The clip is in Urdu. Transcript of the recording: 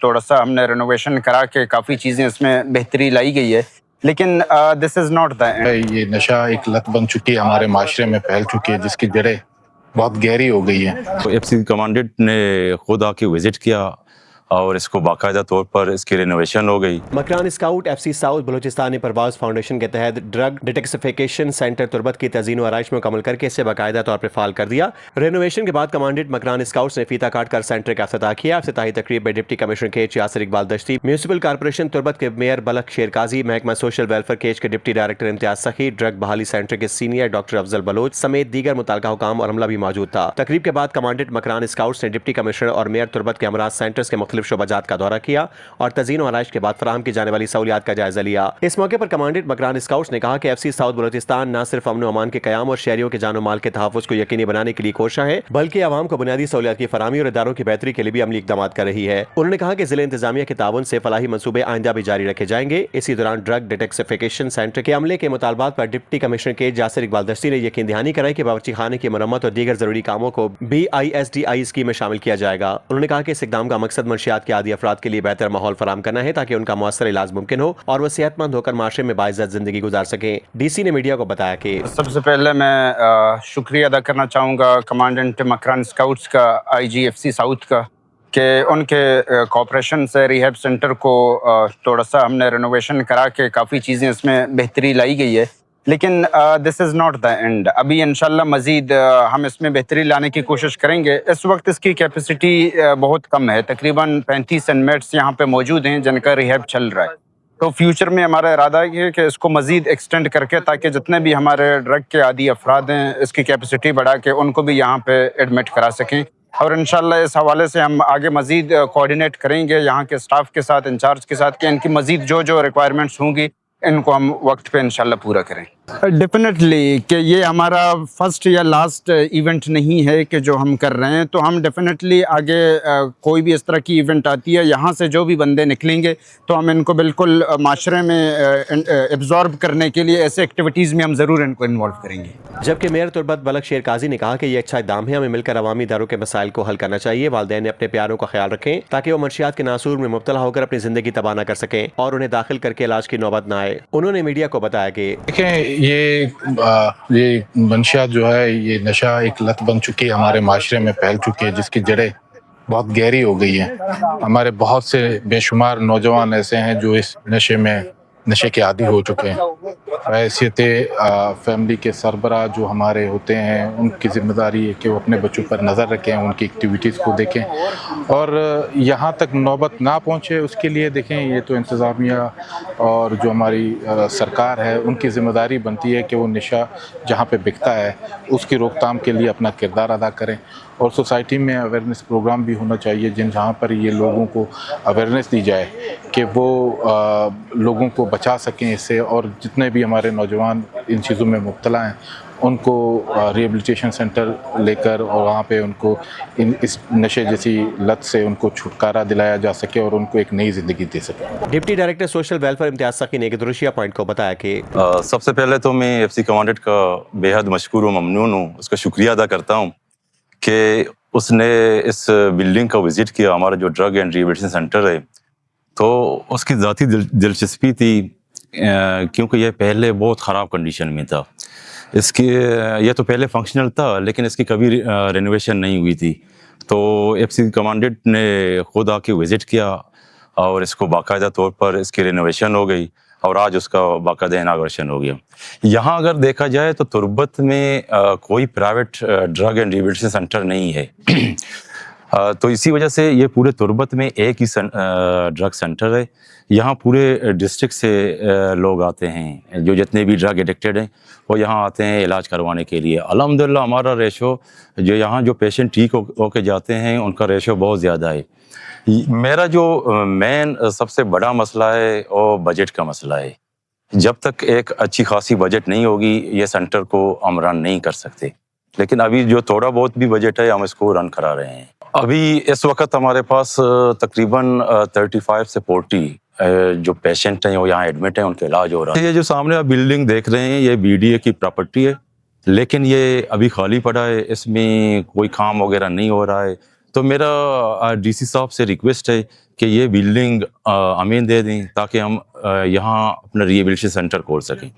تھوڑا سا ہم نے رینوویشن کرا کے کافی چیزیں اس میں بہتری لائی گئی ہے، لیکن دس از ناٹ دا اینڈ۔ یہ نشہ ایک لت بن چکی ہے، ہمارے معاشرے میں پھیل چکی ہے، جس کی جڑیں بہت گہری ہو گئی ہیں۔ ایف سی کمانڈنٹ نے خود آ کے وزٹ کیا اور اس کو باقاعدہ طور پر اس کی رینوویشن ہو گئی۔ Makran scout F C south بلوچستانی پرواز فاؤنڈیشن کے تحت ڈرگ ڈیٹاکسیفیکیشن سینٹر تربت کی تزئین و آرائش میں مکمل کر کے اسے باقاعدہ طور پر فعال کر دیا۔ رینوویشن کے بعد کمانڈنٹ مکران اسکاؤٹس نے فیتا کاٹ کر سینٹر کا افتتاح کیا۔ افتتاحی تقریب میں deputy commissioner catch Yasir Iqbal دشتی، میونسپل کارپوریشن تربت کے میئر بلخ شیر قاضی، محکمہ سوشل ویلفیئر کیچ کے ڈپٹی ڈائریکٹر امتیاز سخی، ڈرگ بحالی سینٹر کے سینئر ڈاکٹر افضل بلوچ سمیت دیگر متعلقہ حکام اور عملہ بھی موجود تھا۔ تقریب کے بعد کمانڈنٹ مکران اسکاؤٹس نے ڈپٹی کمشنر اور میئر تربت کے امراض سینٹرز کے مختلف شعبجات کا دورہ کیا اور تزئین و آرائش کے بعد فراہم کی جانے والی سہولیات کا جائزہ لیا۔ اس موقع پر کمانڈنٹ مکران اسکاؤٹس نے کہا کہ ایف سی ساؤتھ بلوچستان نہ صرف امن و امان کے قیام اور شہریوں کے جان و مال کے تحفظ کو یقینی بنانے کے لیے کوشاں ہے، بلکہ عوام کو بنیادی سہولیات کی فراہمی اور اداروں کی بہتری کے لیے بھی عملی اقدامات کر رہی ہے۔ انہوں نے کہا کہ ضلع انتظامیہ کے تعاون سے فلاحی منصوبے آئندہ بھی جاری رکھے جائیں گے۔ اسی دوران ڈرگ ڈیٹاکسیفیکیشن سینٹر کے عملے کے مطالبات پر ڈپٹی کمشنر کے یاسر اقبال دشتی نے یقین دہانی کرائی کہ باورچی خانے کی مرمت اور دیگر ضروری کاموں کو BISDI اسکیم میں شامل کیا جائے گا۔ انہوں نے کہا کہ اس اقدام کا مقصد منشیات کے عادی افراد کے لیے بہتر ماحول فراہم کرنا ہے تاکہ ان کا مؤثر علاج ممکن ہو اور وہ صحت مند ہو کر معاشرے میں باعزت زندگی گزار سکیں۔ ڈی سی نے میڈیا کو بتایا کہ سب سے پہلے میں شکریہ ادا کرنا چاہوں گا کمانڈنٹ مکران اسکاؤٹس کا، IG FC ساؤتھ کا، کہ ان کے کوآپریشن سے ریہیب سینٹر کو تھوڑا سا ہم نے رینوویشن کرا کے کافی چیزیں اس میں بہتری لائی گئی ہے، لیکن دس از ناٹ دا اینڈ۔ ابھی انشاءاللہ مزید ہم اس میں بہتری لانے کی کوشش کریں گے۔ اس وقت اس کی کیپیسٹی بہت کم ہے، تقریباً 35 انمیٹس یہاں پہ موجود ہیں جن کا ریہیب چل رہا ہے۔ تو فیوچر میں ہمارا ارادہ یہ ہے کہ اس کو مزید ایکسٹینڈ کر کے تاکہ جتنے بھی ہمارے ڈرگ کے عادی افراد ہیں اس کی کیپیسٹی بڑھا کے ان کو بھی یہاں پہ ایڈمٹ کرا سکیں، اور انشاءاللہ اس حوالے سے ہم آگے مزید کوآرڈینیٹ کریں گے یہاں کے سٹاف کے ساتھ، انچارج کے ساتھ، کہ ان کی مزید جو ریکوائرمنٹس ہوں گی ان کو ہم وقت پہ انشاءاللہ پورا کریں۔ ڈیفینیٹلی کہ یہ ہمارا فرسٹ یا لاسٹ ایونٹ نہیں ہے کہ جو ہم کر رہے ہیں، تو ہم ڈیفینیٹلی آگے کوئی بھی اس طرح کی ایونٹ آتی ہے یہاں سے جو بھی بندے نکلیں گے تو ہم ان کو بالکل معاشرے میں ایبزارب کرنے کے لیے ایسے ایکٹیویٹیز میں ہم ضرور ان کو انوالو کریں گے۔ جبکہ میئر تربت بلخ شیر قاضی نے کہا کہ یہ اچھا اقدام ہے، ہمیں مل کر عوامی اداروں کے مسائل کو حل کرنا چاہیے۔ والدین نے اپنے پیاروں کا خیال رکھیں تاکہ وہ منشیات کے ناسور میں مبتلا ہو کر اپنی زندگی تباہ نہ کر سکیں اور انہیں داخل کر کے علاج کی نوبت نہ آئے۔ انہوں نے میڈیا کو بتایا کہ دیکھیں، یہ منشیات جو ہے، یہ نشہ ایک لت بن چکی ہے، ہمارے معاشرے میں پھیل چکی ہے، جس کی جڑیں بہت گہری ہو گئی ہیں۔ ہمارے بہت سے بے شمار نوجوان ایسے ہیں جو اس نشے کے عادی ہو چکے ہیں۔ حیثیت فیملی کے سربراہ جو ہمارے ہوتے ہیں، ان کی ذمہ داری ہے کہ وہ اپنے بچوں پر نظر رکھیں، ان کی ایکٹیویٹیز کو دیکھیں اور یہاں تک نوبت نہ پہنچے اس کے لیے دیکھیں، یہ تو انتظامیہ اور جو ہماری سرکار ہے ان کی ذمہ داری بنتی ہے کہ وہ نشہ جہاں پہ بکتا ہے اس کی روک تھام کے لیے اپنا کردار ادا کریں، اور سوسائٹی میں اویئرنیس پروگرام بھی ہونا چاہیے جہاں پر یہ لوگوں کو اویئرنیس دی جائے کہ وہ لوگوں کو بچا سکیں اس سے، اور جتنے بھی ہمارے نوجوان ان چیزوں میں مبتلا ہیں ان کو ریہیبلیٹیشن سینٹر لے کر اور وہاں پہ ان کو اس نشے جیسی لت سے ان کو چھٹکارا دلایا جا سکے اور ان کو ایک نئی زندگی دے سکے۔ ڈپٹی ڈائریکٹر سوشل ویلفیئر امتیاز سخی نے گدروشیا پوائنٹ کو بتایا کہ سب سے پہلے تو میں ایف سی کمانڈنٹ کا بے حد مشکور و ممنون ہوں، اس کا شکریہ ادا کرتا ہوں کہ اس نے اس بلڈنگ کا وزٹ کیا، ہمارا جو ڈرگ اینڈ ریہیبلیٹیشن سینٹر ہے، تو اس کی ذاتی دلچسپی تھی کیونکہ یہ پہلے بہت خراب کنڈیشن میں تھا۔ یہ تو پہلے فنکشنل تھا لیکن اس کی کبھی رینوویشن نہیں ہوئی تھی، تو ایف سی کمانڈنٹ نے خود آ کے وزٹ کیا اور اس کو باقاعدہ طور پر اس کی رینوویشن ہو گئی اور آج اس کا باقاعدہ اناگوریشن ہو گیا۔ یہاں اگر دیکھا جائے تو تربت میں کوئی private drug and rehabilitation centre نہیں ہے، تو اسی وجہ سے یہ پورے تربت میں ایک ہی ڈرگ سینٹر ہے۔ یہاں پورے ڈسٹرکٹ سے لوگ آتے ہیں، جو جتنے بھی ڈرگ ایڈکٹیڈ ہیں وہ یہاں آتے ہیں علاج کروانے کے لیے۔ الحمدللہ ہمارا ریشو جو پیشنٹ ٹھیک ہو کے جاتے ہیں ان کا ریشو بہت زیادہ ہے۔ میرا جو مین سب سے بڑا مسئلہ ہے وہ بجٹ کا مسئلہ ہے۔ جب تک ایک اچھی خاصی بجٹ نہیں ہوگی یہ سینٹر کو ہم رن نہیں کر سکتے، لیکن ابھی جو تھوڑا بہت بھی بجٹ ہے ہم اس کو رن کرا رہے ہیں۔ ابھی اس وقت ہمارے پاس تقریباً 35 سے 40 جو پیشنٹ ہیں وہ یہاں ایڈمٹ ہیں، ان کا علاج ہو رہا ہے۔ یہ جو سامنے آپ بلڈنگ دیکھ رہے ہیں یہ BDA کی پراپرٹی ہے، لیکن یہ ابھی خالی پڑا ہے، اس میں کوئی کام وغیرہ نہیں ہو رہا ہے، تو میرا DC صاحب سے ریکویسٹ ہے کہ یہ بلڈنگ ہمیں دے دیں تاکہ ہم یہاں اپنا ریہیبلیٹیشن سینٹر کھول سکیں.